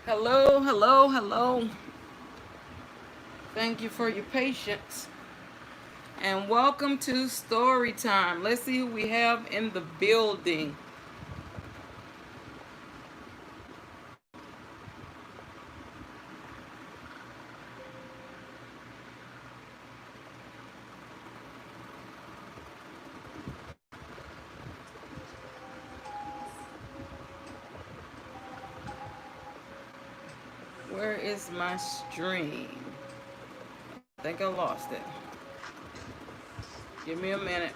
Hello, hello, hello. Thank you for your patience. And welcome to Story Time. Let's see who we have in the building. Where is my stream? I think I lost it. Give me a minute.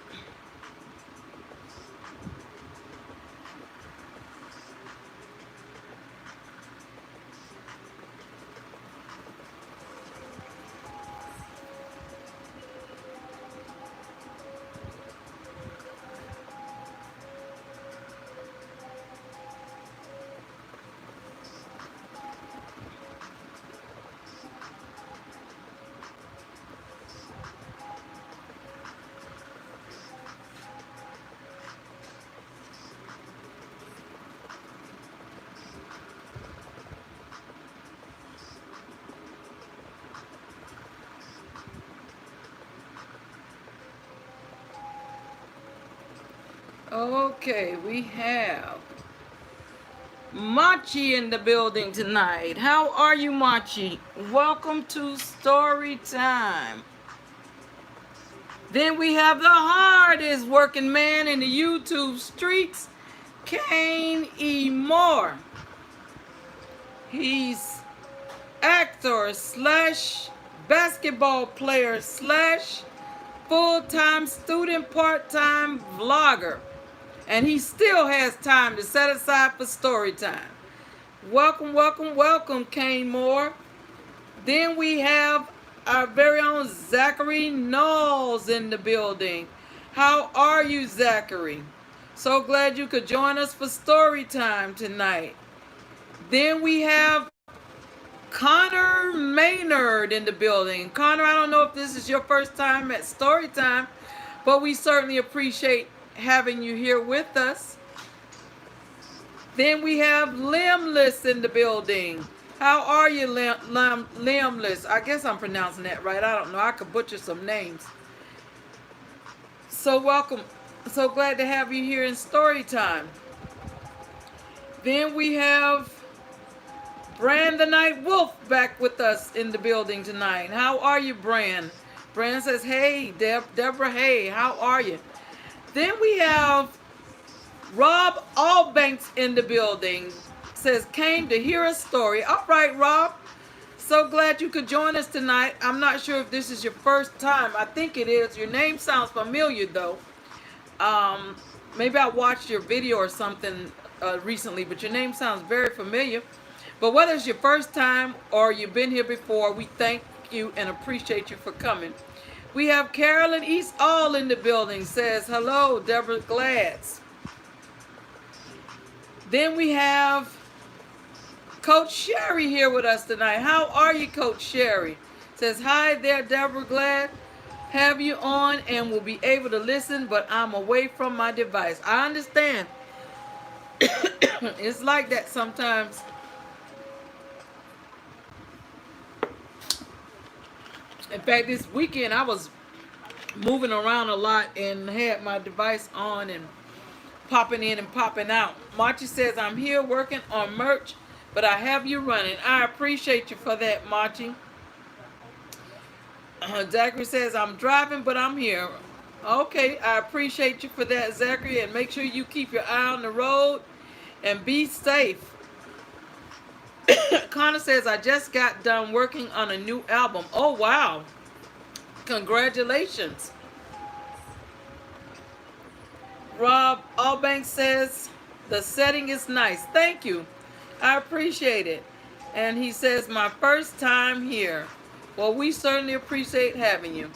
Okay, we have Machi in the building tonight. How are you, Machi? Welcome to Story Time. Then we have the hardest working man in the YouTube streets, Kane E. Moore. He's actor slash basketball player slash full-time student part-time vlogger. And he still has time to set aside for story time. Welcome, welcome, welcome, Kane Moore. Then we have our very own Zachary Knowles in the building. How are you, Zachary? So glad you could join us for story time tonight. Then we have Connor Maynard in the building. Connor, I don't know if this is your first time at story time, but we certainly appreciate having you here with us. Then we have Limbless in the building. How are you, Limbless? I guess I'm pronouncing that right. I don't know. I could butcher some names. So welcome. So glad to have you here in story time. Then we have Brand the Night Wolf back with us in the building tonight. How are you, Brand? Brand says, hey, Deborah, hey, how are you? Then we have Rob Allbanks in the building. Says, came to hear a story. All right, Rob. So glad you could join us tonight. I'm not sure if this is your first time. I think it is. Your name sounds familiar, though. Maybe I watched your video or something recently, but your name sounds very familiar. But whether it's your first time or you've been here before, we thank you and appreciate you for coming. We have Carolyn East All in the building. Says, hello, Deborah Glads. Then we have Coach Sherry here with us tonight. How are you, Coach Sherry? Says, hi there, Deborah. Glad have you on and will be able to listen, but I'm away from my device. I understand. It's like that sometimes. In fact, this weekend I was moving around a lot and had my device on and popping in and popping out. Marchi says, I'm here working on merch, but I have you running. I appreciate you for that, Marchi. Zachary says, I'm driving, but I'm here. Okay, I appreciate you for that, Zachary, and make sure you keep your eye on the road and be safe. Connor says, I just got done working on a new album. Oh, wow. Congratulations. Rob Allbanks says, the setting is nice. Thank you. I appreciate it. And he says, my first time here. Well, we certainly appreciate having you.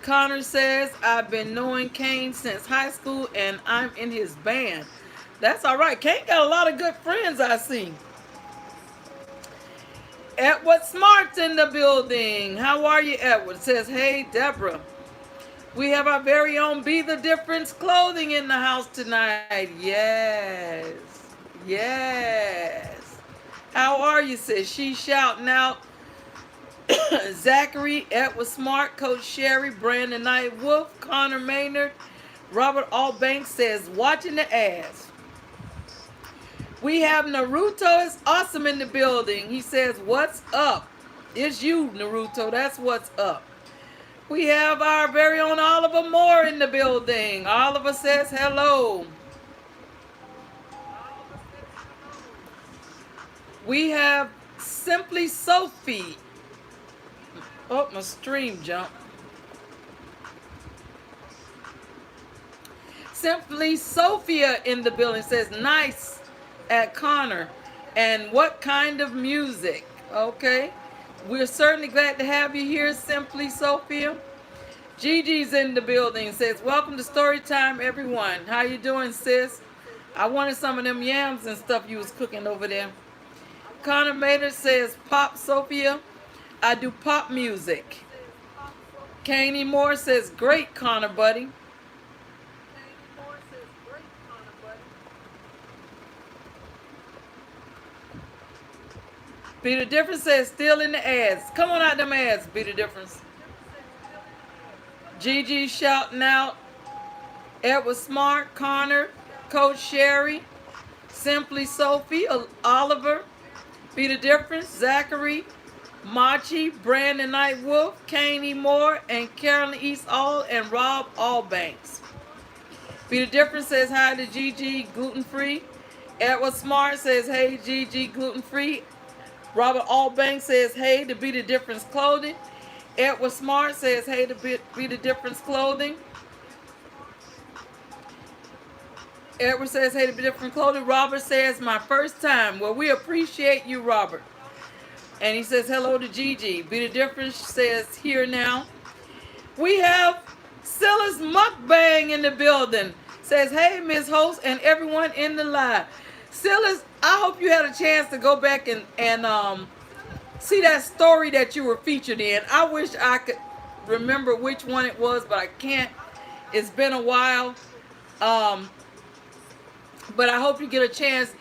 Connor says, I've been knowing Kane since high school and I'm in his band. That's all right. Kane got a lot of good friends, I see. Edward Smart's in the building. How are you, Edward? Says, hey, Deborah. We have our very own Be the Difference clothing in the house tonight. Yes. Yes. How are you, sis? She's shouting out Zachary, Edward Smart, Coach Sherry, Brandon Knight Wolf, Connor Maynard, Robert Allbank says, watching the ads. We have Naruto is awesome in the building. He says, what's up? It's you, Naruto. That's what's up. We have our very own Oliver Moore in the building. Oliver says hello. We have Simply Sophie. Oh, my stream jumped. Simply Sophia in the building says, nice at Connor. And what kind of music? Okay. We're certainly glad to have you here, Simply Sophia. Gigi's in the building, says, welcome to Storytime, everyone. How you doing, sis? I wanted some of them yams and stuff you was cooking over there. Connor Maynard says, pop, Sophia. I do pop music. Kaney Moore says, great, Connor, buddy. Be the Difference says, still in the ads. Come on out them ads, Be the Difference. Gigi shouting out Edward Smart, Connor, Coach Sherry, Simply Sophie, Oliver, Be the Difference, Zachary, Machi, Brandon Knight Wolf, Kaney Moore, and Carolyn East All, and Rob Allbanks. Be the Difference says hi to Gigi, gluten free. Edward Smart says, hey, Gigi, gluten free. Robert Allbanks says, hey, to Be the Difference Clothing. Edward Smart says, hey, to Be the Difference Clothing. Edward says, hey, to Be Different Clothing. Robert says, my first time. Well, we appreciate you, Robert. And he says, hello to Gigi. Be the Difference says, here now. We have Silas Mukbang in the building. Says, hey, Miss Host and everyone in the live. Silas, I hope you had a chance to go back and see that story that you were featured in. I wish I could remember which one it was, but I can't. It's been a while. But I hope you get a chance.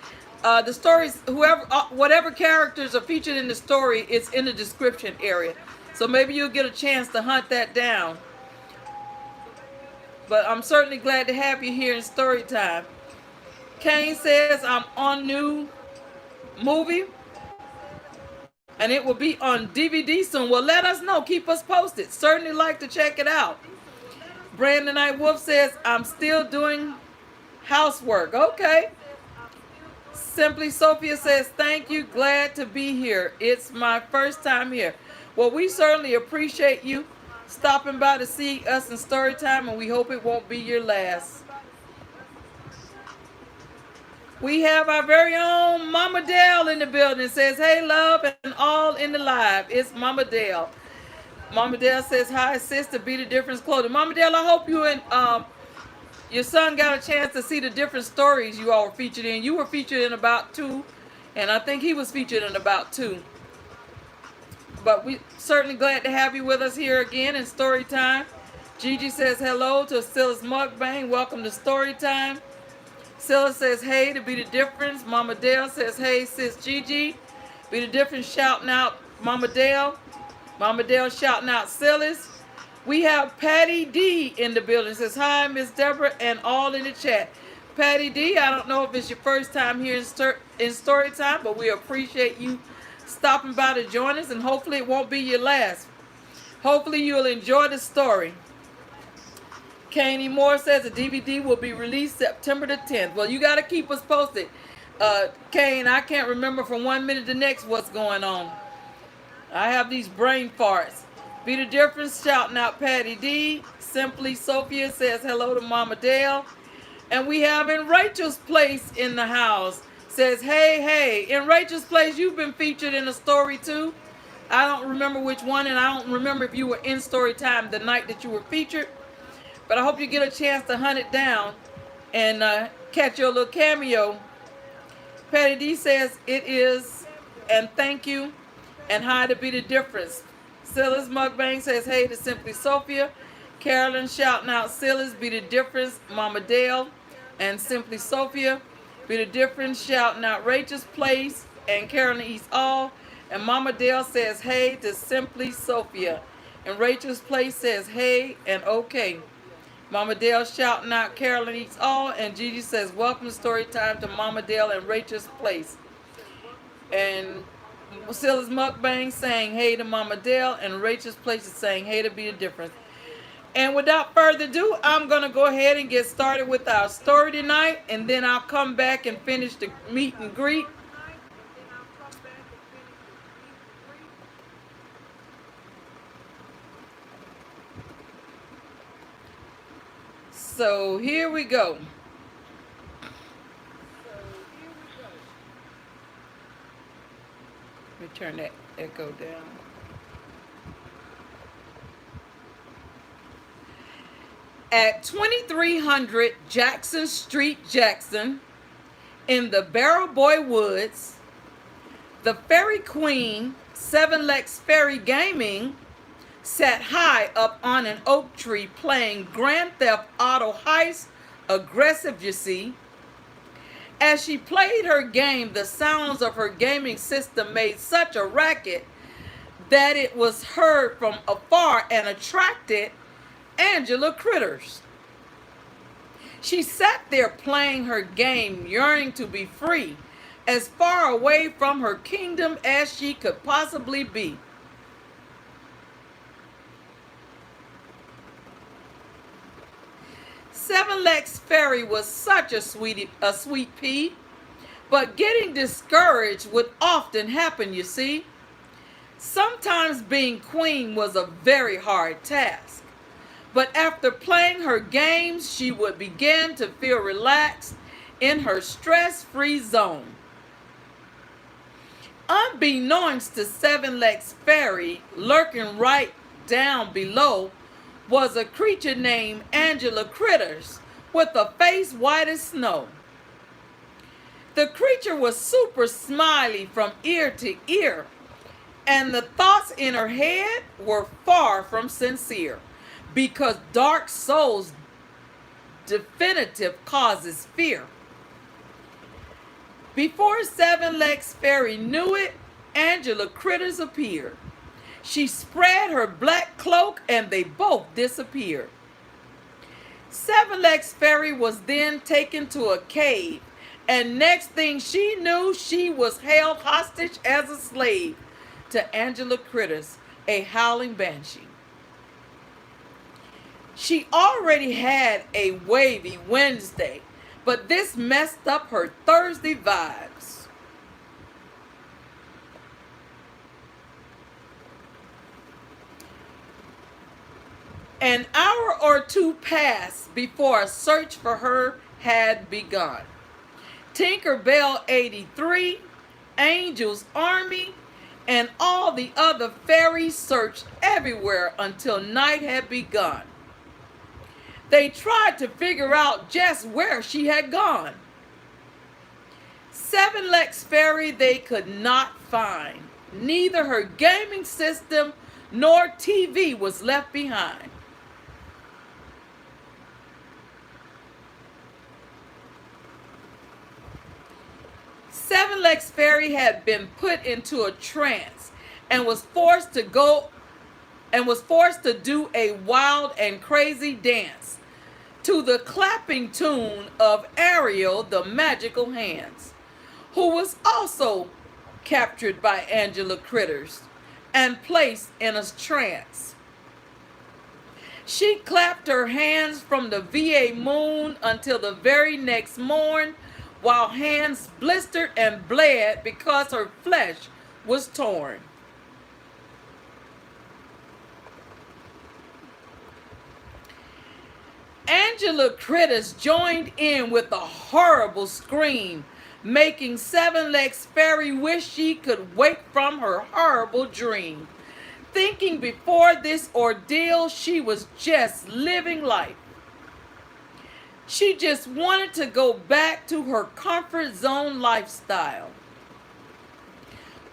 The stories, whatever characters are featured in the story, it's in the description area. So maybe you'll get a chance to hunt that down. But I'm certainly glad to have you here in Storytime. Kane says, I'm on new movie. And it will be on DVD soon. Well, let us know. Keep us posted. Certainly like to check it out. Brandon Knight Wolf says, I'm still doing housework. Okay. Simply Sophia says, thank you. Glad to be here. It's my first time here. Well, we certainly appreciate you stopping by to see us in Storytime, and we hope it won't be your last. We have our very own Mama Dale in the building. Says, hey, love, and all in the live. It's Mama Dale. Mama Dale says, hi, sister, Be the Difference Clothing. Mama Dale, I hope you and your son got a chance to see the different stories you all were featured in. You were featured in about 2, and I think he was featured in about 2. But we certainly glad to have you with us here again in Storytime. Gigi says hello to Silas Mukbang. Welcome to Storytime. Silas says, hey, to Be the Difference. Mama Dale says, hey, sis Gigi. Be the Difference shouting out Mama Dale. Mama Dale shouting out Silas. We have Patty D in the building. Says, hi, Miss Deborah, and all in the chat. Patty D, I don't know if it's your first time here in Storytime, but we appreciate you stopping by to join us, and hopefully it won't be your last. Hopefully you'll enjoy the story. Kaney Moore says the DVD will be released September the 10th. Well, you got to keep us posted. Kane, I can't remember from one minute to the next what's going on. I have these brain farts. Be the Difference shouting out Patty D. Simply Sophia says hello to Mama Dale. And we have In Rachel's Place in the house. Says, hey, in Rachel's Place, you've been featured in a story too. I don't remember which one, and I don't remember if you were in Storytime the night that you were featured. But I hope you get a chance to hunt it down and catch your little cameo. Patty D says it is, and thank you, and hi to Be the Difference. Silas Mukbang says hey to Simply Sophia. Carolyn shouting out Silas, Be the Difference, Mama Dale, and Simply Sophia. Be the Difference shouting out Rachel's Place. and Carolyn eats all. And Mama Dale says hey to Simply Sophia. And Rachel's Place says hey and okay. Mama Dale shouting out Carolyn eats all. And Gigi says welcome to story time to Mama Dale and Rachel's Place. And Silas Mukbang saying hey to Mama Dale. And Rachel's Place is saying hey to Be the Difference. And without further ado, I'm going to go ahead and get started with our story tonight. And then I'll come back and finish the meet and greet. So here we go. Let me turn that echo down. At 2300 Jackson Street, Jackson, in the Barrel Boy Woods, the Fairy Queen, 7 Lex Fairy Gaming, sat high up on an oak tree playing Grand Theft Auto Heist, aggressive you see. As she played her game, the sounds of her gaming system made such a racket that it was heard from afar and attracted Angela Critters. She sat there playing her game, yearning to be free, as far away from her kingdom as she could possibly be. Seven Lex Fairy was such a sweet pea, but getting discouraged would often happen, you see. Sometimes being queen was a very hard task, but after playing her games, she would begin to feel relaxed in her stress-free zone. Unbeknownst to 7 Lex Fairy, lurking right down below, was a creature named Angela Critters with a face white as snow. The creature was super smiley from ear to ear, and the thoughts in her head were far from sincere, because dark souls definitive causes fear. Before 7 Lex Fairy knew it, Angela Critters appeared. She spread her black cloak and they both disappeared. 7 Lex Fairy was then taken to a cave, and next thing she knew, she was held hostage as a slave to Angela Critters, a howling banshee. She already had a wavy Wednesday, but this messed up her Thursday vibes. An hour or two passed before a search for her had begun. Tinkerbell 83, Angel's Army, and all the other fairies searched everywhere until night had begun. They tried to figure out just where she had gone. 7 Lex Fairy they could not find. Neither her gaming system nor TV was left behind. Seven Lex Fairy had been put into a trance and was forced to do a wild and crazy dance to the clapping tune of Ariel the Magical Hands, who was also captured by Angela Critters and placed in a trance. She clapped her hands from the VA moon until the very next morn, while hands blistered and bled because her flesh was torn. Angela Critters joined in with a horrible scream, making 7 Lex Fairy wish she could wake from her horrible dream, thinking before this ordeal she was just living life. She just wanted to go back to her comfort zone lifestyle.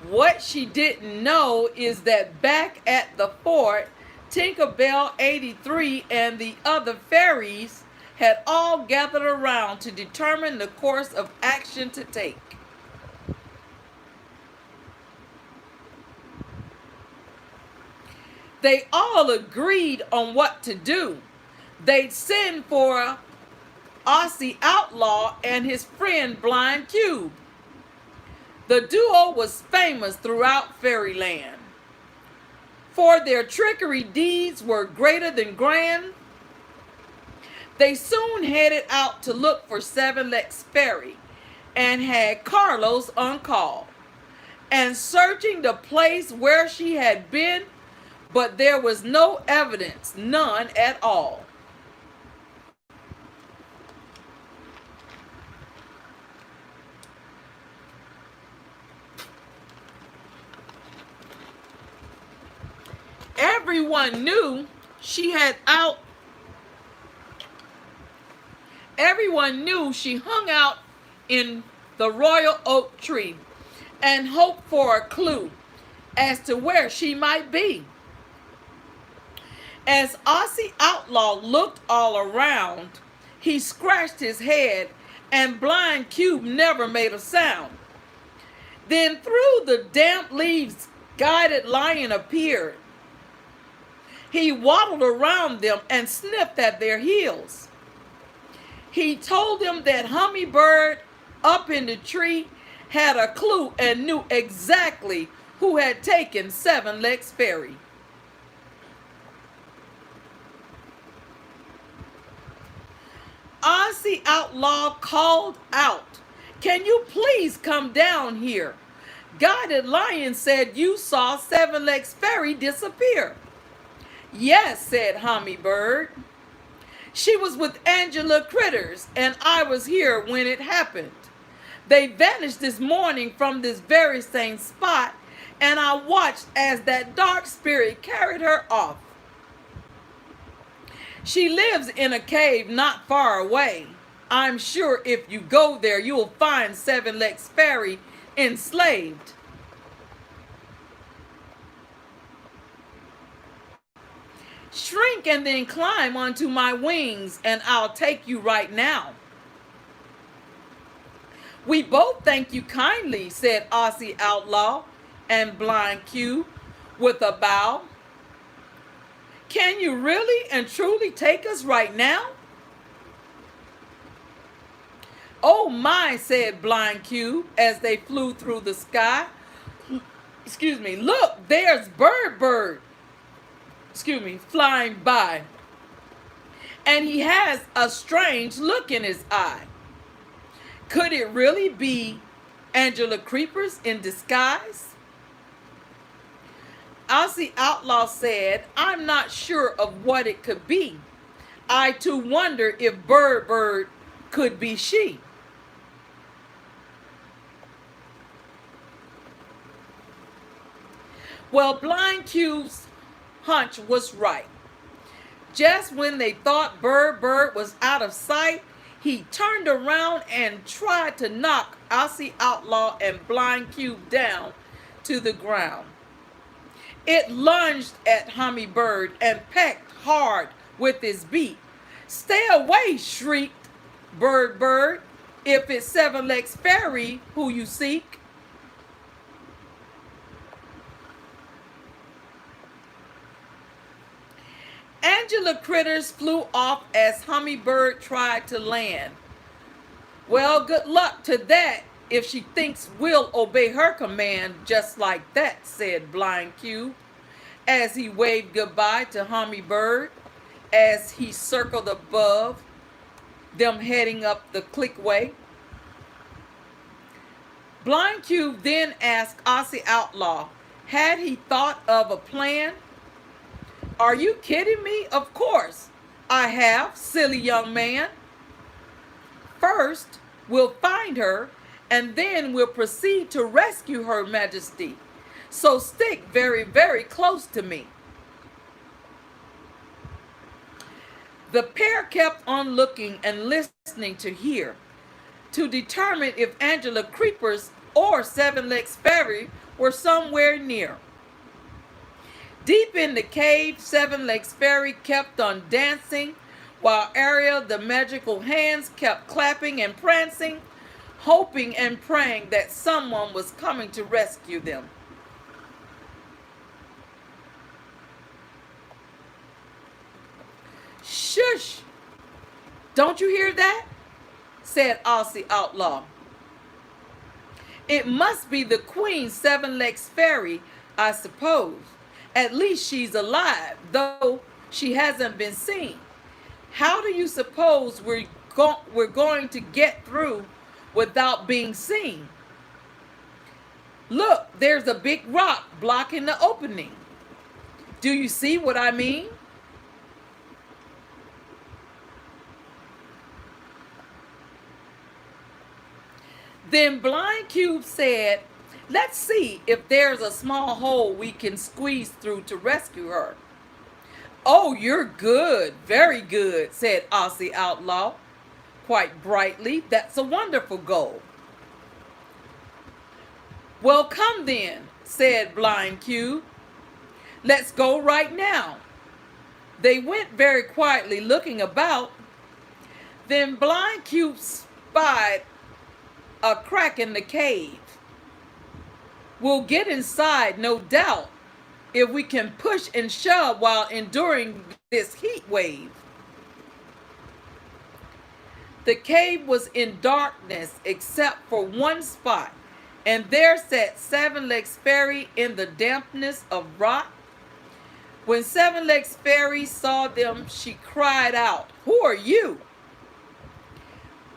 What she didn't know is that back at the fort, Tinkerbell 83 and the other fairies had all gathered around to determine the course of action to take. They all agreed on what to do. They'd send for Aussie Outlaw and his friend Blind Cube. The duo was famous throughout Fairyland, for their trickery deeds were greater than grand. They soon headed out to look for Seven Legs Fairy and had Carlos on call and searching the place where she had been, but there was no evidence, none at all. Everyone knew she had out. Everyone knew she hung out in the royal oak tree and hoped for a clue as to where she might be. As Aussie Outlaw looked all around, he scratched his head and Blind Cube never made a sound. Then through the damp leaves, Guided Lion appeared. He waddled around them and sniffed at their heels. He told them that Hummingbird up in the tree had a clue and knew exactly who had taken Seven Legs Fairy. Aussie Outlaw called out, "Can you please come down here? Guided Lion said you saw Seven Legs Fairy disappear." "Yes," said Hummingbird. "She was with Angela Critters, and I was here when it happened. They vanished this morning from this very same spot, and I watched as that dark spirit carried her off. She lives in a cave not far away. I'm sure if you go there, you'll find Seven Legs Fairy enslaved." "Shrink and then climb onto my wings, and I'll take you right now." "We both thank you kindly," said Aussie Outlaw and Blind Cube with a bow. "Can you really and truly take us right now?" "Oh my," said Blind Cube as they flew through the sky. "Look, there's Bird, flying by. And he has a strange look in his eye. Could it really be Angela Creepers in disguise?" Aussie Outlaw said, "I'm not sure of what it could be. I too wonder if Bird could be she." Well, Blind Cube's hunch was right. Just when they thought Bird was out of sight, he turned around and tried to knock Aussie Outlaw and Blind Cube down to the ground. It lunged at Hummingbird and pecked hard with his beak. "Stay away," shrieked Bird, "if it's Seven Legs Fairy who you seek." Angela Critters flew off as Hummingbird tried to land. "Well, good luck to that if she thinks we'll obey her command just like that," said Blind Cube as he waved goodbye to Hummingbird as he circled above them heading up the clickway. Blind Cube then asked Aussie Outlaw, had he thought of a plan? "Are you kidding me? Of course I have, silly young man. First, we'll find her, and then we'll proceed to rescue Her Majesty. So stick very, very close to me." The pair kept on looking and listening to hear, to determine if Angela Creepers or Seven Legs Fairy were somewhere near. Deep in the cave, Seven Legs Fairy kept on dancing, while Ariel, the magical hands, kept clapping and prancing, hoping and praying that someone was coming to rescue them. Shush! Don't you hear that? Said Aussie Outlaw. It must be the Queen Seven Legs Fairy, I suppose. At least she's alive, though she hasn't been seen. How do you suppose we're going to get through without being seen? Look, there's a big rock blocking the opening. Do you see what I mean? Then Blind Cube said, let's see if there's a small hole we can squeeze through to rescue her. Oh, you're good, very good, said Aussie Outlaw, quite brightly. That's a wonderful goal. Well, come then, said Blind Cube. Let's go right now. They went very quietly, looking about. Then Blind Cube spied a crack in the cave. We'll get inside, no doubt, if we can push and shove while enduring this heat wave. The cave was in darkness except for one spot, and there sat Seven Legs Fairy in the dampness of rock. When Seven Legs Fairy saw them, she cried out, "Who are you?"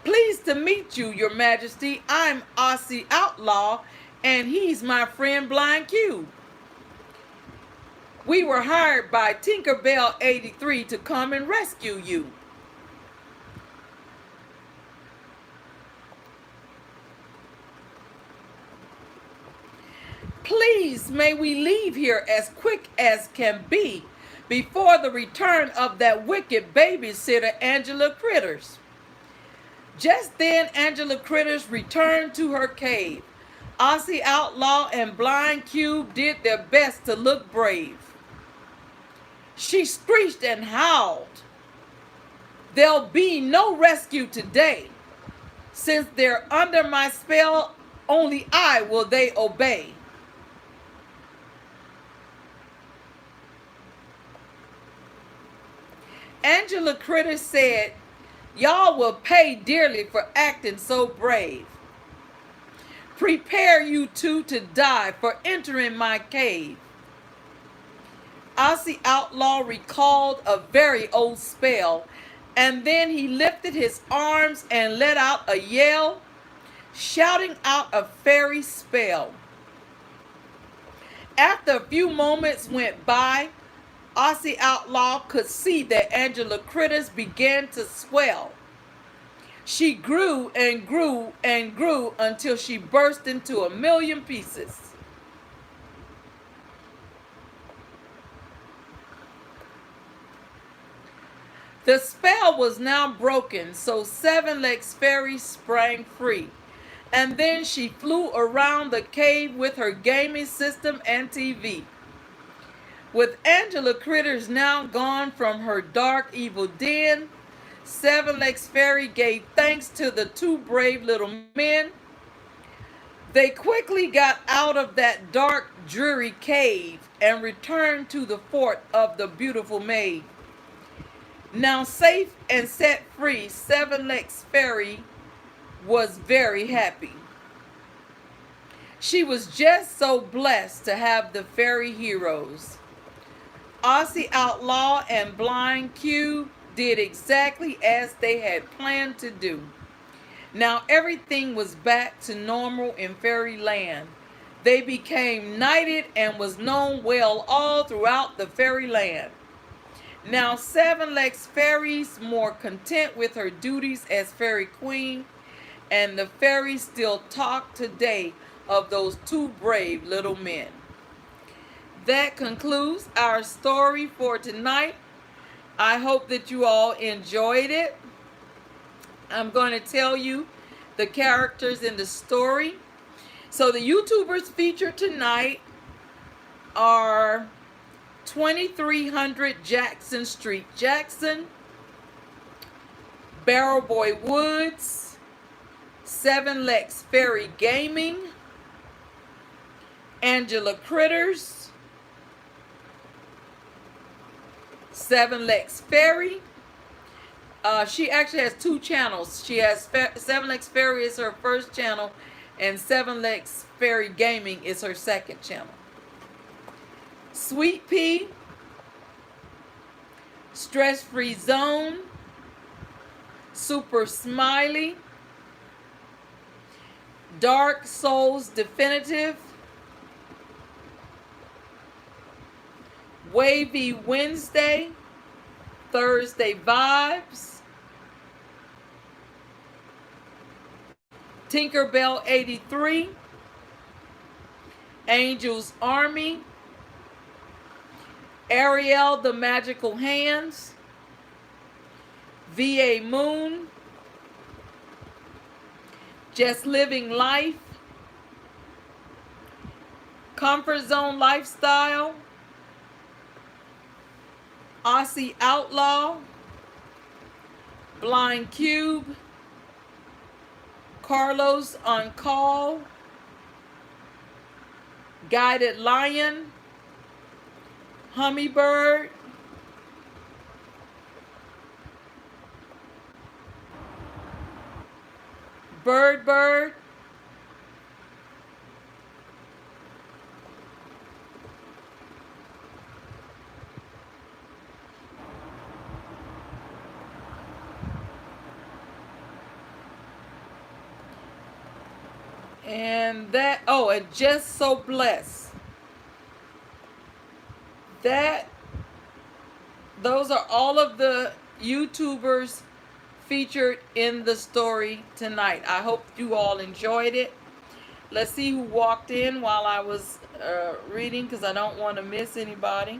"Pleased to meet you, Your Majesty. I'm Aussie Outlaw, and he's my friend Blind Cube. We were hired by Tinkerbell 83 to come and rescue you." "Please, may we leave here as quick as can be before the return of that wicked babysitter Angela Critters." Just then Angela Critters returned to her cave. Aussie Outlaw and Blind Cube did their best to look brave. She screeched and howled, "There'll be no rescue today. Since they're under my spell, only I will they obey." Angela Critters said, "Y'all will pay dearly for acting so brave. Prepare you two to die for entering my cave." Aussie Outlaw recalled a very old spell, and then he lifted his arms and let out a yell, shouting out a fairy spell. After a few moments went by, Aussie Outlaw could see that Angela Critters began to swell. She grew and grew and grew until she burst into a million pieces. The spell was now broken, so Seven Legs Fairy sprang free, and then she flew around the cave with her gaming system and TV. With Angela Critters now gone from her dark, evil den, Seven Legs Fairy gave thanks to the two brave little men. They quickly got out of that dark, dreary cave and returned to the fort of the beautiful maid. Now safe and set free, Seven Legs Fairy was very happy. She was just so blessed to have the fairy heroes. Aussie Outlaw and Blind Cube did exactly as they had planned to do. Now everything was back to normal in fairyland. They became knighted and was known well all throughout the fairyland. Now Seven Legs Fairy's more content with her duties as fairy queen, and the fairies still talk today of those two brave little men. That concludes our story for tonight. I hope that you all enjoyed it. I'm going to tell you the characters in the story. So the YouTubers featured tonight are 2300 Jackson Street, Jackson, Barrel Boy Woods, Seven Legs Fairy Gaming, Angela Critters, Seven Legs Fairy, She actually has two channels. She has Seven Legs Fairy is her first channel, and Seven Legs Fairy Gaming is her second channel. Sweet Pea, Stress Free Zone, Super Smiley, Dark Souls Definitive, Wavy Wednesday, Thursday Vibes, Tinkerbell 83, Angel's Army, Ariel the Magical Hands, VA Moon, Just Living Life, Comfort Zone Lifestyle, Aussie Outlaw, Blind Cube, Carlos on Call, Guided Lion, Hummingbird, Bird, and that, oh, and Just So Blessed. Those are all of the YouTubers featured in the story tonight. I hope you all enjoyed it. Let's see who walked in while I was reading, because I don't want to miss anybody.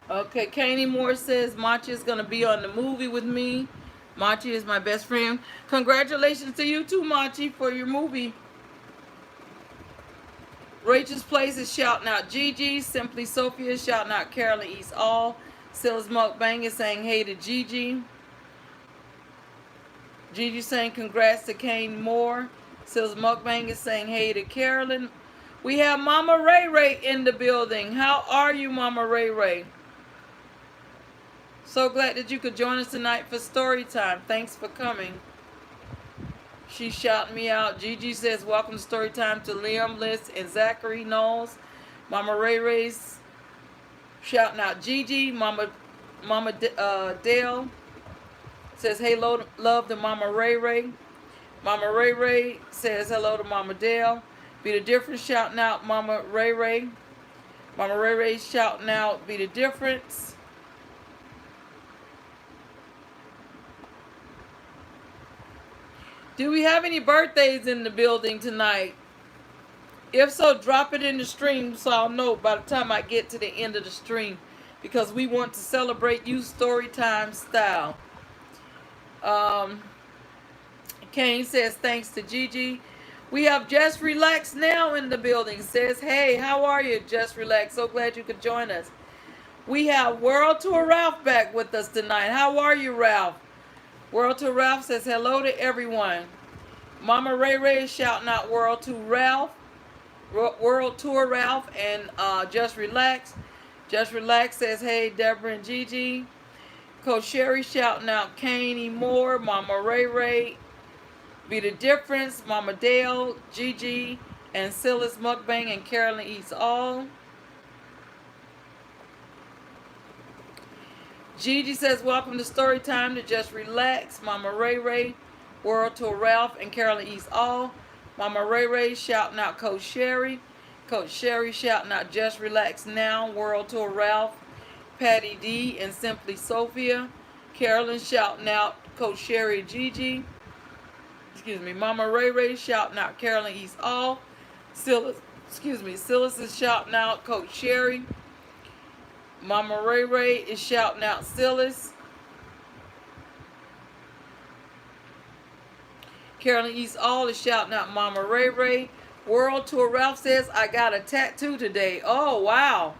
Okay, Kanye Moore says Machi is going to be on the movie with me. Machi is my best friend. Congratulations to you too, Machi, for your movie. Rachel's Place is shouting out Gigi. Simply Sophia is shouting out Carolyn East All. Silas Mukbang is saying hey to Gigi. Gigi saying congrats to Kane Moore. Silas Mukbang is saying hey to Carolyn. We have Mama Ray Ray in the building. How are you, Mama Ray Ray? So glad that you could join us tonight for story time. Thanks for coming. She's shouting me out. Gigi says, welcome to story time to Liam, Liz, and Zachary Knowles. Mama Ray Ray's shouting out Gigi. Mama Dale says, hey, love to Mama Ray Ray. Mama Ray Ray says hello to Mama Dale. Be the difference, shouting out Mama Ray Ray. Mama Ray Ray shouting out Be the Difference. Do we have any birthdays in the building tonight? If so, drop it in the stream so I'll know by the time I get to the end of the stream, because we want to celebrate you story time style. Kane says thanks to Gigi. We have Just Relax Now in the building. Says, hey, how are you, Just Relax? So glad you could join us. We have World Tour Ralph back with us tonight. How are you, Ralph? World Tour Ralph says hello to everyone. Mama Ray Ray is shouting out World Tour Ralph. World Tour Ralph and Just Relax. Just Relax says hey, Deborah and Gigi. Coach Sherry shouting out Kanye Moore, Mama Ray Ray, Be the Difference, Mama Dale, Gigi, and Silas Mukbang and Carolyn Eats All. Gigi says, welcome to story time to Just Relax. Mama Ray Ray, World Tour Ralph, and Carolyn Eats All. Mama Ray Ray shouting out Coach Sherry. Coach Sherry shouting out Just Relax Now, World Tour Ralph, Patty D, and Simply Sophia. Carolyn shouting out Coach Sherry, Gigi. Excuse me. Mama Ray Ray shouting out Carolyn Eats All. Silas is shouting out Coach Sherry. Mama Ray Ray is shouting out Silas. Carolyn East All is shouting out Mama Ray Ray. World Tour Ralph says, I got a tattoo today. Oh, wow.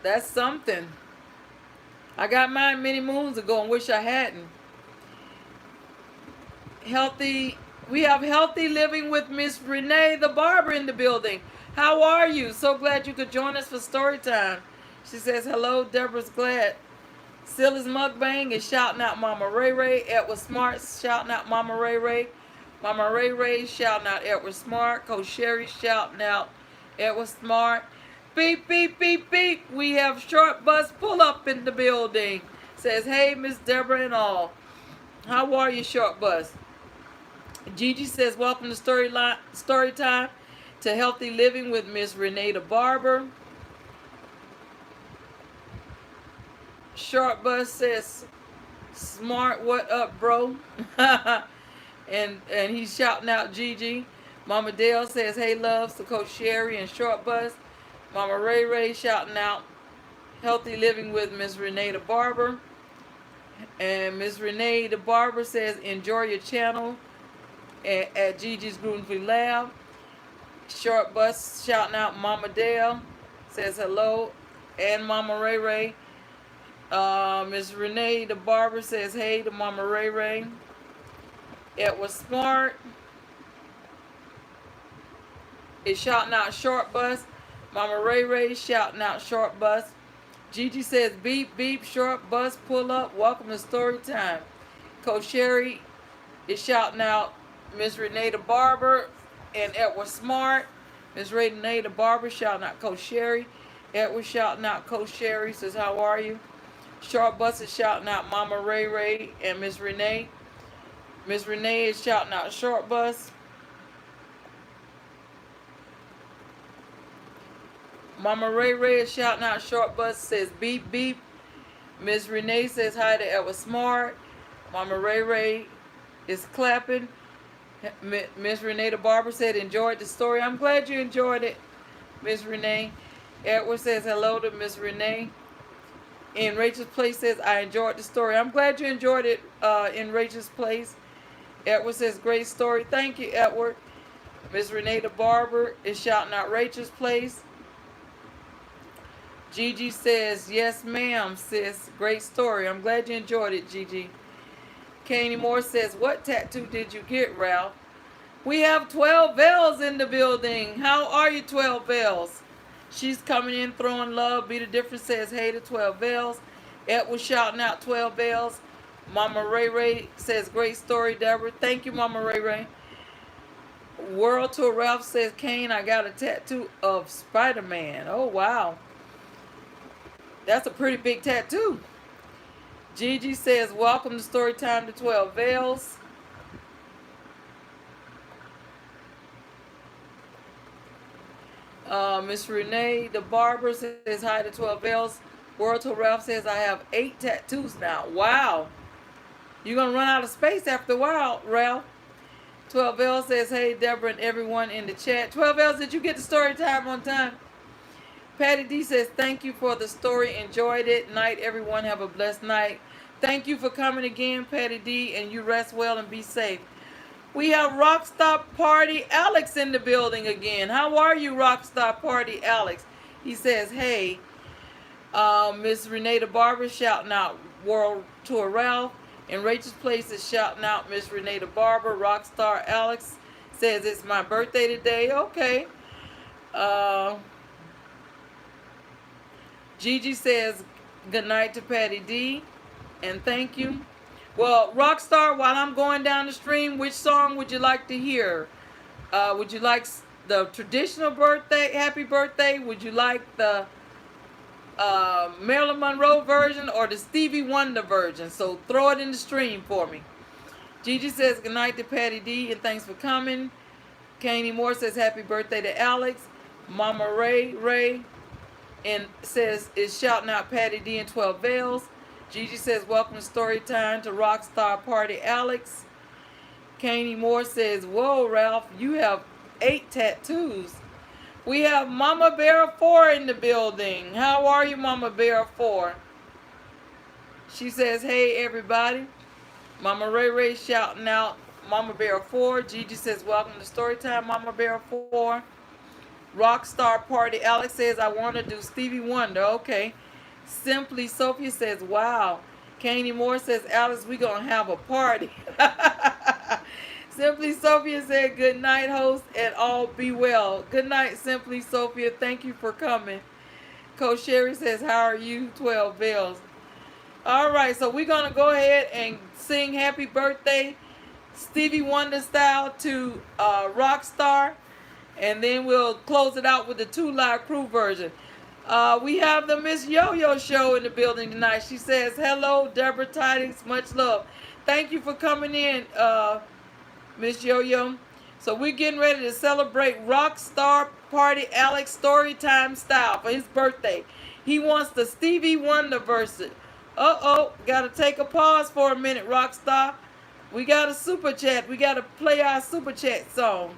That's something. I got mine many moons ago and wish I hadn't. Healthy. We have Healthy Living with Miss Renee the Barber in the building. How are you? So glad you could join us for story time. She says, hello, Deborah's glad. Silly's Mukbang is shouting out Mama Ray Ray. Edward Smart shouting out Mama Ray Ray. Mama Ray Ray shouting out Edward Smart. Coach Sherry shouting out Edward Smart. Beep, beep, beep, beep. We have Short Bus Pull Up in the building. Says, hey, Miss Deborah and all. How are you, Short Bus? Gigi says, welcome to Story Time to Healthy Living with Miss Renee the Barber. Short Bus says, smart, what up, bro? and he's shouting out Gigi. Mama Dale says, hey, loves to Coach Sherry and Short Bus. Mama Ray Ray shouting out Healthy Living with Miss Renee the Barber. And Miss Renee the Barber says, enjoy your channel at Gigi's Gluten-Free Lab. Short Bus shouting out Mama Dale says hello. And Mama Ray Ray. Miss Renee the Barber says hey to Mama Ray Ray. Edward Smart is shouting out Short Bus. Mama Ray Ray shouting out Short Bus. Gigi says beep beep Short Bus pull up. Welcome to Story Time. Coach Sherry is shouting out Miss Renee the Barber and Edward Smart. Miss Renee the Barber shouting out Coach Sherry. Edward shouting out Coach Sherry says how are you? Short Bus is shouting out Mama Ray Ray and Miss Renee. Miss Renee is shouting out Short Bus. Mama Ray Ray is shouting out Short Bus, says beep beep. Miss Renee says hi to Edward Smart. Mama Ray Ray is clapping. Miss Renee the Barber said enjoyed the story. I'm glad you enjoyed it, Miss Renee. Edward says hello to Miss Renee. In Rachel's Place says I enjoyed the story. I'm glad you enjoyed it in Rachel's Place. Edward says great story. Thank you, Edward. Miss Renee the Barber is shouting out Rachel's Place. Gigi says, yes, ma'am, sis. Great story. I'm glad you enjoyed it, Gigi. Kanye Moore says, what tattoo did you get, Ralph? We have 12 Bells in the building. How are you, 12 Bells? She's coming in, throwing love. Be the Difference says, hey to 12 Bells. Edward shouting out 12 Bells. Mama Ray Ray says, great story, Deborah. Thank you, Mama Ray Ray. World Tour Ralph says, Kane, I got a tattoo of Spider-Man. Oh, wow. That's a pretty big tattoo. Gigi says, welcome to Storytime to 12 Veils. Miss Renee the Barber says hi to 12 Veils. World Tour Ralph says, I have 8 tattoos now. Wow. You're going to run out of space after a while, Ralph. 12 Veils says, hey, Deborah and everyone in the chat. 12 Veils, did you get the story time on time? Patty D says, thank you for the story. Enjoyed it. Night, everyone. Have a blessed night. Thank you for coming again, Patty D, and you rest well and be safe. We have Rockstar Party Alex in the building again. How are you, Rockstar Party Alex? He says, hey, Miss Renee the Barber shouting out World Tour Ralph. And Rachel's Place is shouting out Miss Renee the Barber. Rockstar Alex says, it's my birthday today. Okay. Gigi says, good night to Patty D. And thank you. Well, Rockstar, while I'm going down the stream, which song would you like to hear? Would you like the traditional birthday, happy birthday? Would you like the Marilyn Monroe version or the Stevie Wonder version? So throw it in the stream for me. Gigi says good night to Patty D and thanks for coming. Kanye Moore says happy birthday to Alex. Mama Ray and says is shouting out Patty D and 12 Veils. Gigi says welcome to Story Time to Rockstar Party Alex. Kanye Moore says, whoa, Ralph, you have 8 tattoos. We have Mama Bear 4 in the building. How are you, Mama Bear 4? She says, hey, everybody. Mama Ray shouting out Mama Bear 4. Gigi says, welcome to Storytime, Mama Bear 4. Rockstar Party. Alex says, I want to do Stevie Wonder. Okay. Simply Sophia says, wow. Kanye Moore says, Alex, we going to have a party. Simply Sophia said, good night, host, and all be well. Good night, Simply Sophia. Thank you for coming. Coach Sherry says, how are you? 12 bells. All right, so we're going to go ahead and sing happy birthday, Stevie Wonder style, to Rockstar. And then we'll close it out with the 2 Live Crew version. We have the Miss Yo-Yo show in the building tonight. She says, hello, Deborah Tidings, much love. Thank you for coming in, Miss Yo-Yo. So we're getting ready to celebrate Rockstar Party Alex Storytime style for his birthday. He wants the Stevie Wonder version. Uh-oh, got to take a pause for a minute, Rockstar. We got a super chat. We got to play our super chat song.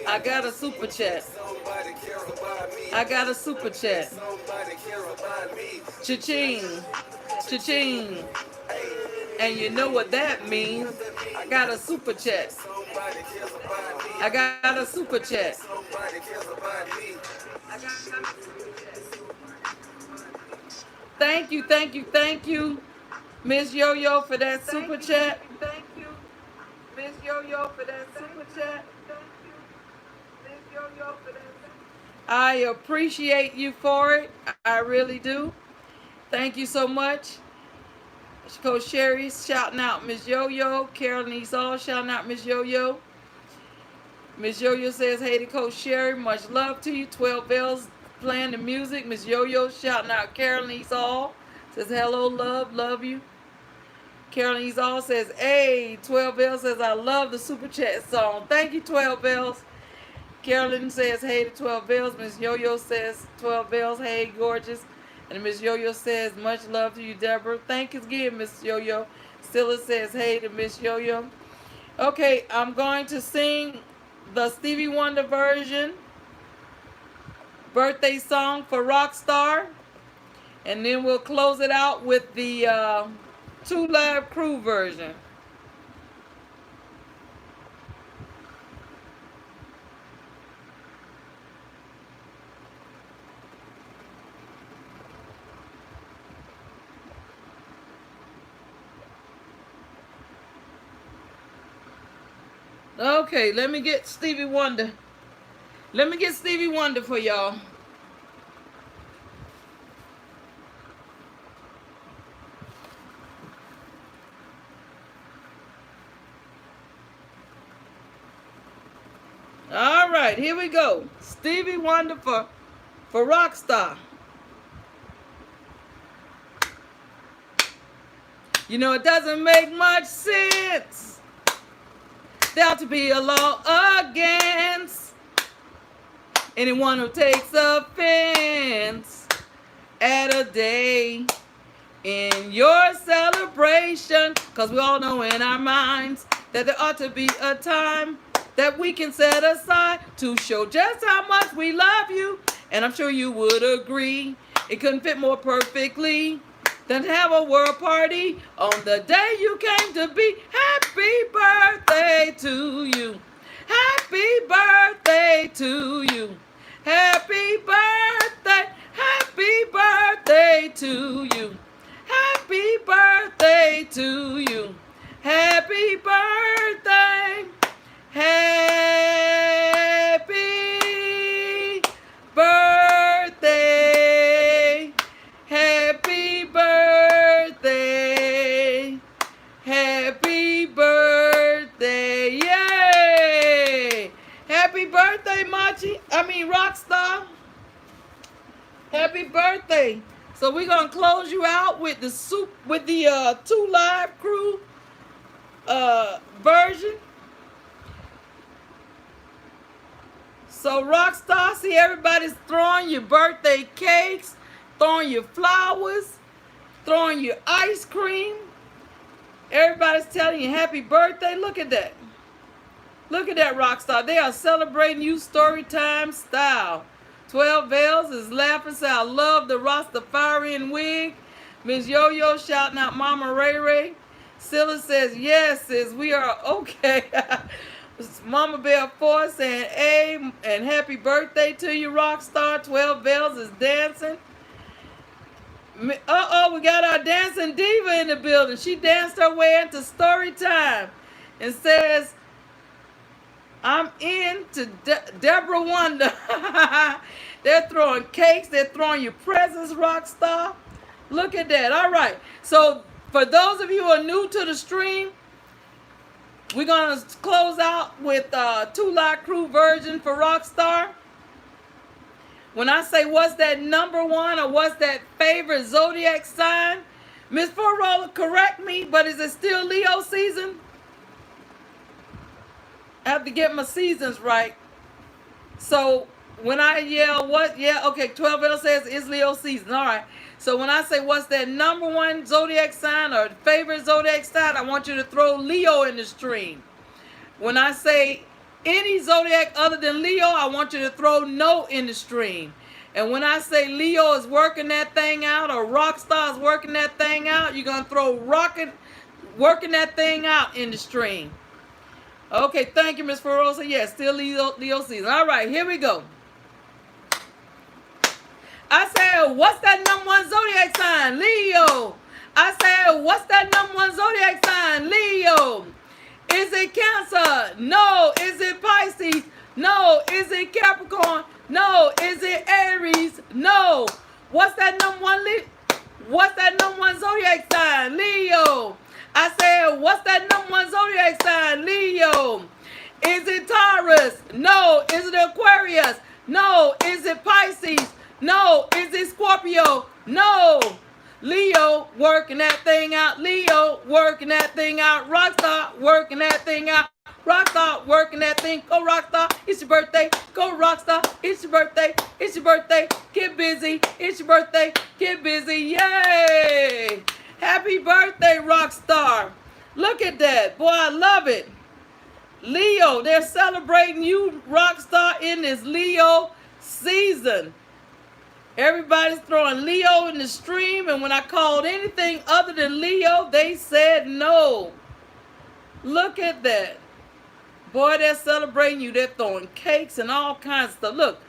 I got a super chat. I got a super chat. Cha-ching. Cha-ching. And you know what that means. I got a super chat. I got a super chat. Thank you, thank you, thank you, Miss Yo-Yo, for that super chat. Thank you, Miss Yo-Yo, for that super chat. I appreciate you for it. I really do. Thank you so much. Coach Sherry shouting out Miss Yo-Yo. Carolyn Esau shouting out Miss Yo-Yo. Miss Yo-Yo says, hey to Coach Sherry, much love to you. 12 bells playing the music. Miss Yo-Yo shouting out Carolyn Esau. Says, hello, love you. Carolyn Esau says, hey, 12 bells says, I love the super chat song. Thank you, 12 bells. Carolyn says, hey to 12 bells. Miss Yo-Yo says, 12 bells, hey, gorgeous. And Miss Yo-Yo says, much love to you, Deborah. Thank you again, Miss Yo-Yo. Stilla says, hey to Miss Yo-Yo. Okay, I'm going to sing the Stevie Wonder version, birthday song for Rockstar. And then we'll close it out with the 2 Live Crew version. Okay, let me get Stevie Wonder. Let me get Stevie Wonder for y'all. All right, here we go. Stevie Wonder for Rockstar. You know, it doesn't make much sense. There ought to be a law against anyone who takes offense at a day in your celebration. Because we all know in our minds that there ought to be a time that we can set aside to show just how much we love you. And I'm sure you would agree it couldn't fit more perfectly than have a world party on the day you came to be. Happy birthday to you. Happy birthday to you. Happy birthday. Happy birthday to you. Happy birthday to you. Happy birthday. Happy birthday. Happy birthday. Happy birthday. Yay! Happy birthday, Rockstar. Happy birthday. So we're gonna close you out with the 2 Live Crew version. So Rockstar, see everybody's throwing your birthday cakes, throwing your flowers, throwing your ice cream. Everybody's telling you happy birthday. Look at that. Look at that rock star. They are celebrating you Storytime style. 12 Veils is laughing, say, I love the Rastafarian wig. Miss Yo-Yo shouting out Mama Ray Ray. Scylla says, yes, sis, we are okay. Mama Bear 4 saying, hey, and happy birthday to you, Rockstar. 12 Veils is dancing. Uh-oh, we got our dancing diva in the building. She danced her way into story time and says, I'm in to Deborah Wonder. They're throwing cakes. They're throwing you presents, Rockstar. Look at that. All right. So for those of you who are new to the stream, we're going to close out with Two Lot Crew version for Rockstar. When I say what's that number one or what's that favorite zodiac sign, Miss Forola, correct me, but is it still Leo season? I have to get my seasons right. So when I yell what, yeah, okay, 12L says it's Leo season. All right. So when I say what's that number one zodiac sign or favorite zodiac sign, I want you to throw Leo in the stream. When I say any zodiac other than Leo, I want you to throw no in the stream. And when I say Leo is working that thing out or Rockstar is working that thing out, you're going to throw working that thing out in the stream. Okay, thank you, Miss Feroza. Yes, still Leo season. All right, here we go. I said, what's that number one zodiac sign? Leo. I said, what's that number one zodiac sign? Leo. Is it Cancer? No. Is it Pisces? No. Is it Capricorn? No. Is it Aries? No. What's that number one? What's that number one zodiac sign? Leo. I said, what's that number one zodiac sign? Leo. Is it Taurus? No. Is it Aquarius? No. Is it Pisces? No. Is it Scorpio? No. Leo working that thing out. Leo working that thing out. Rockstar working that thing out. Rockstar working that thing. Go Rockstar. It's your birthday. Go Rockstar. It's your birthday. It's your birthday. Get busy. It's your birthday. Get busy. Yay. Happy birthday, Rockstar. Look at that. Boy, I love it. Leo, they're celebrating you, Rockstar, in this Leo season. Everybody's throwing Leo in the stream, and when I called anything other than Leo, they said no. Look at that. Boy, they're celebrating you. They're throwing cakes and all kinds of stuff. Look,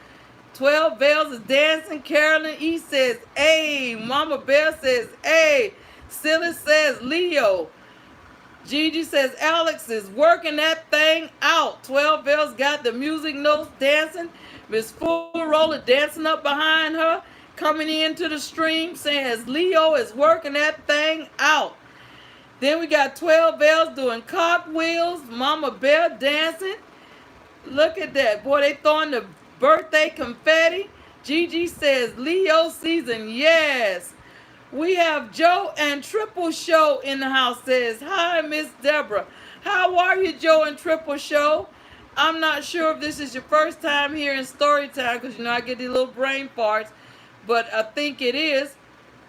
12 Veils is dancing. Carolyn E says, hey. Mama Bear says, hey. Silly says, Leo. Gigi says, Alex is working that thing out. 12 Veils got the music notes dancing. Miss Full Roller dancing up behind her, coming into the stream, says Leo is working that thing out. Then we got 12 Veils doing cartwheels. Mama Bear dancing. Look at that. Boy, they throwing the birthday confetti. Gigi says Leo season, yes. We have Joe and Triple Show in the house, says, hi, Miss Deborah. How are you, Joe and Triple Show? I'm not sure if this is your first time here in Storytime, because, you know, I get these little brain farts, but I think it is.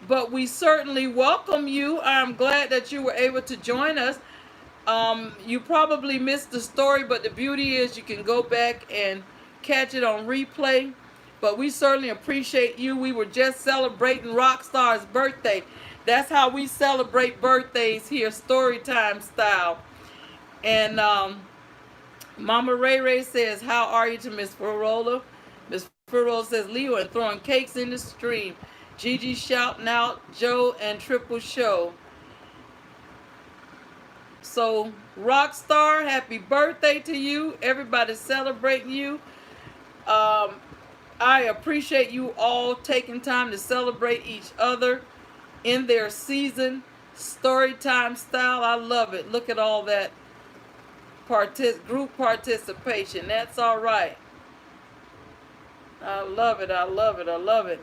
But we certainly welcome you. I'm glad that you were able to join us. You probably missed the story, but the beauty is you can go back and catch it on replay. But we certainly appreciate you. We were just celebrating Rockstar's birthday. That's how we celebrate birthdays here, Storytime style. And Mama Ray Ray says, how are you, to Miss Forola? Miss Forola says, Leo and throwing cakes in the stream. Gigi shouting out Joe and Triple Show. So, Rockstar, happy birthday to you. Everybody's celebrating you. I appreciate you all taking time to celebrate each other in their season, Storytime style. I love it. Look at all that group participation. That's all right. I love it. I love it. I love it.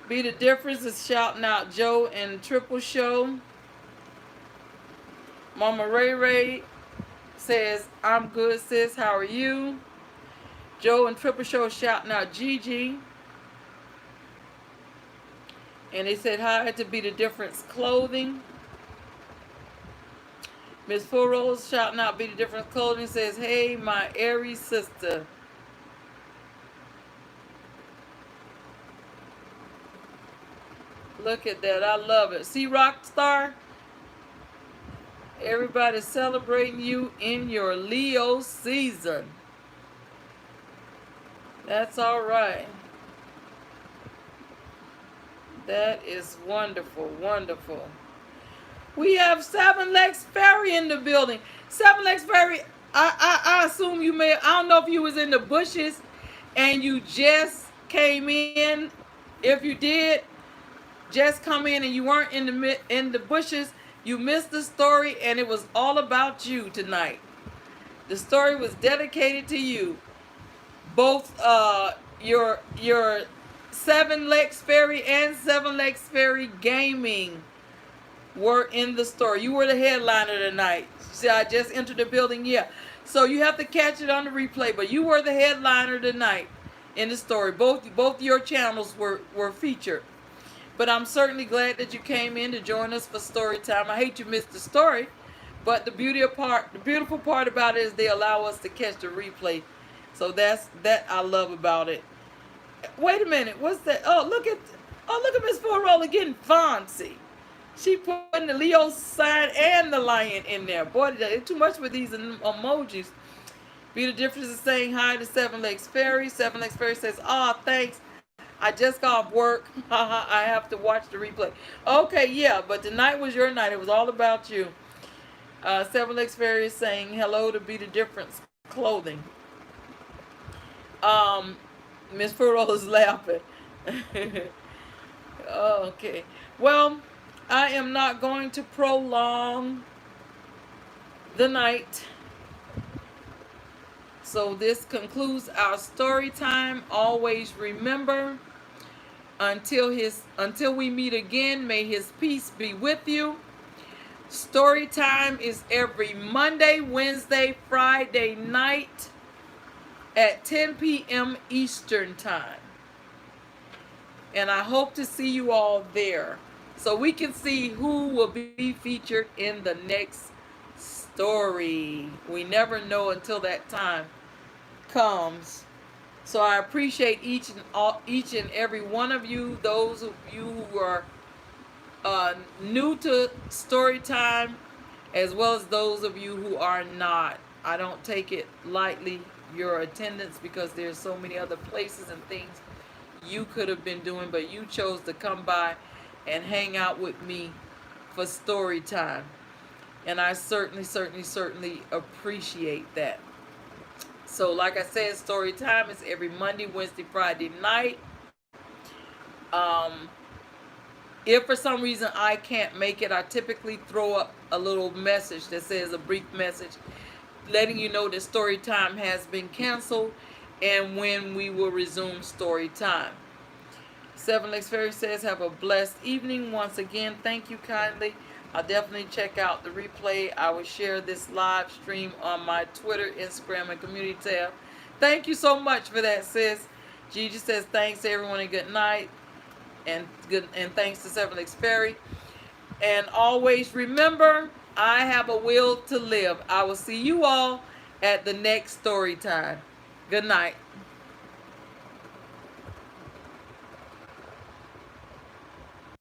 Be the difference is shouting out Joe and Triple Show. Mama Ray Ray says, I'm good, sis. How are you? Joe and Triple Show shouting out Gigi. And they said hi to Be the Difference Clothing. Miss Four Rose shouting out Be the Difference Clothing says, hey, my Aries sister. Look at that. I love it. See, Rockstar? Everybody's celebrating you in your Leo season. That's all right. That is wonderful, wonderful. We have Seven Legs Fairy in the building. Seven Legs Fairy, I assume you may, I don't know if you was in the bushes and you just came in. If you did just come in and you weren't in the bushes, you missed the story, and it was all about you tonight. The story was dedicated to you. Both your Seven Legs Fairy and Seven Legs Fairy Gaming were in the story. You were the headliner tonight. See, I just entered the building, yeah. So you have to catch it on the replay, but you were the headliner tonight in the story. Both your channels were featured. But I'm certainly glad that you came in to join us for story time. I hate you missed the story, but the beautiful part about it is they allow us to catch the replay. So that I love about it. Wait a minute, what's that? Oh, look at Miss Four Roller getting fancy. She putting the Leo sign and the lion in there. Boy, it's too much with these emojis. Be the Difference is saying hi to Seven Legs Fairy. Seven Legs Fairy says, thanks. I just got off work. I have to watch the replay. Okay, yeah, but tonight was your night. It was all about you. Seven Legs Fairy is saying hello to Be the Difference Clothing. Miss Furrow is laughing. Okay. Well, I am not going to prolong the night. So this concludes our story time. Always remember, until we meet again, may his peace be with you. Story time is every Monday, Wednesday, Friday night at 10 p.m. Eastern time. And I hope to see you all there, so we can see who will be featured in the next story. We never know until that time comes. So I appreciate each and every one of you. Those of you who are new to story time, as well as those of you who are not. I don't take it lightly, your attendance, because there's so many other places and things you could have been doing, but you chose to come by and hang out with me for story time, and I certainly appreciate that. So like I said, story time is every Monday, Wednesday, Friday night. If for some reason I can't make it, I typically throw up a little message that says, a brief message letting you know that story time has been canceled and when we will resume story time. Seven Legs Fairy says, have a blessed evening. Once again, thank you kindly. I'll definitely check out the replay. I will share this live stream on my Twitter, Instagram, and community tab. Thank you so much for that, sis. Gigi says, thanks everyone and good night. And thanks to Seven Legs Fairy. And always remember, I have a will to live. I will see you all at the next story time. Good night.